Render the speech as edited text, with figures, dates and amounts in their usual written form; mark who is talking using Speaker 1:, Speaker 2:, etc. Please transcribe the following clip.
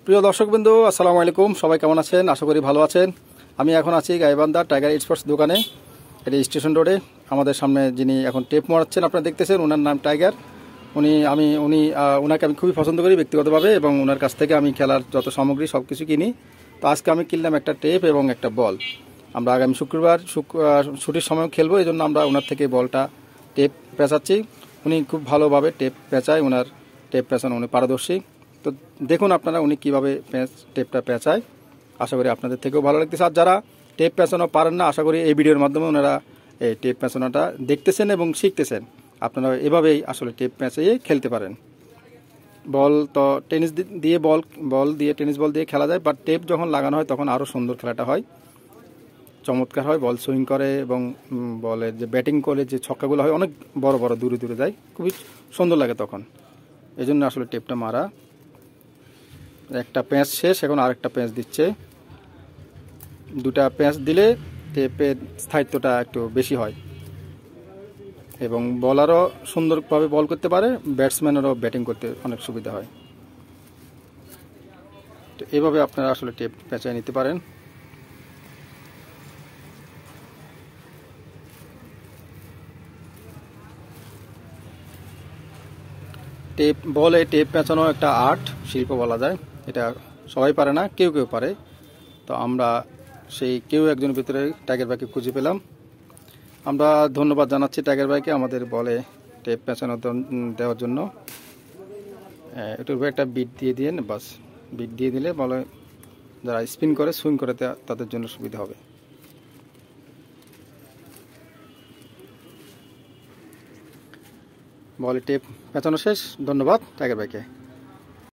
Speaker 1: প্রিয় দর্শকবৃন্দ, আসসালামু আলাইকুম। সবাই কেমন আছেন? আশা করি ভালো আছেন। আমি এখন আছি গাইবান্ধা টাইগার স্পোর্টস দোকানে, এটি স্টেশন রোডে। আমাদের সামনে যিনি এখন টেপ মারাচ্ছেন আপনারা দেখতেছেন, ওনার নাম টাইগার। ওনাকে আমি খুবই পছন্দ করি ব্যক্তিগতভাবে, এবং ওনার কাছ থেকে আমি খেলার যত সামগ্রী সব কিছু কিনি। তো আজকে আমি কিনলাম একটা টেপ এবং একটা বল। আমরা আগামী শুক্রবার ছুটির সময় খেলবো, এই জন্য আমরা ওনার থেকে বলটা টেপ পেঁচাচ্ছি। উনি খুব ভালোভাবে টেপ পেঁচায়, ওনার টেপ পেঁচানো উনি পারদর্শী। তো দেখুন আপনারা উনি কীভাবে টেপটা পেঁচায়। আশা করি আপনাদের থেকেও ভালো লাগতেছে। আর যারা টেপ পেঁচানো পারেন না, আশা করি এই ভিডিওর মাধ্যমে ওনারা এই টেপ পেঁচানোটা দেখতেছেন এবং শিখতেছেন। আপনারা এভাবেই আসলে টেপ পেঁচাইয়ে খেলতে পারেন। বল তো টেনিস দিয়ে টেনিস বল দিয়ে খেলা যায়, বাট টেপ যখন লাগানো হয় তখন আরও সুন্দর খেলাটা হয়, চমৎকার হয়। বল সুইং করে এবং বলের যে ব্যাটিং করে যে ছক্কাগুলো হয় অনেক বড় বড় দূরে দূরে যায়, খুবই সুন্দর লাগে তখন। এই জন্য আসলে টেপটা মারা। একটা প্যাঁচ শেষ, এখন আরেকটা প্যাঁচ দিচ্ছে। দুটা প্যাঁচ দিলে টেপের স্থায়িত্বটা একটু বেশি হয় এবং বলারও সুন্দরভাবে বল করতে পারে, ব্যাটসম্যানেরও ব্যাটিং করতে অনেক সুবিধা হয়। তো এভাবে আপনারা আসলে টেপ পেঁচায় নিতে পারেন। বলে টেপ পেঁচানো একটা আর্ট, শিল্প বলা যায়। এটা সবাই পারে না, কেউ কেউ পারে। তো আমরা সেই কেউ একজনের ভিতরে টাইগার ভাইকে খুঁজে পেলাম। আমরা ধন্যবাদ জানাচ্ছি টাইগার ভাইকে আমাদের বলে টেপ পেঁচানো দেওয়ার জন্য। এটার উপরে একটা বিট দিয়ে দিন, বাস। বিট দিয়ে দিলে বলে যারা স্পিন করে সুইং করে তাদের জন্য সুবিধা হবে। বলে টেপ পেঁচানো শেষ। ধন্যবাদ টাইগার ভাইকে।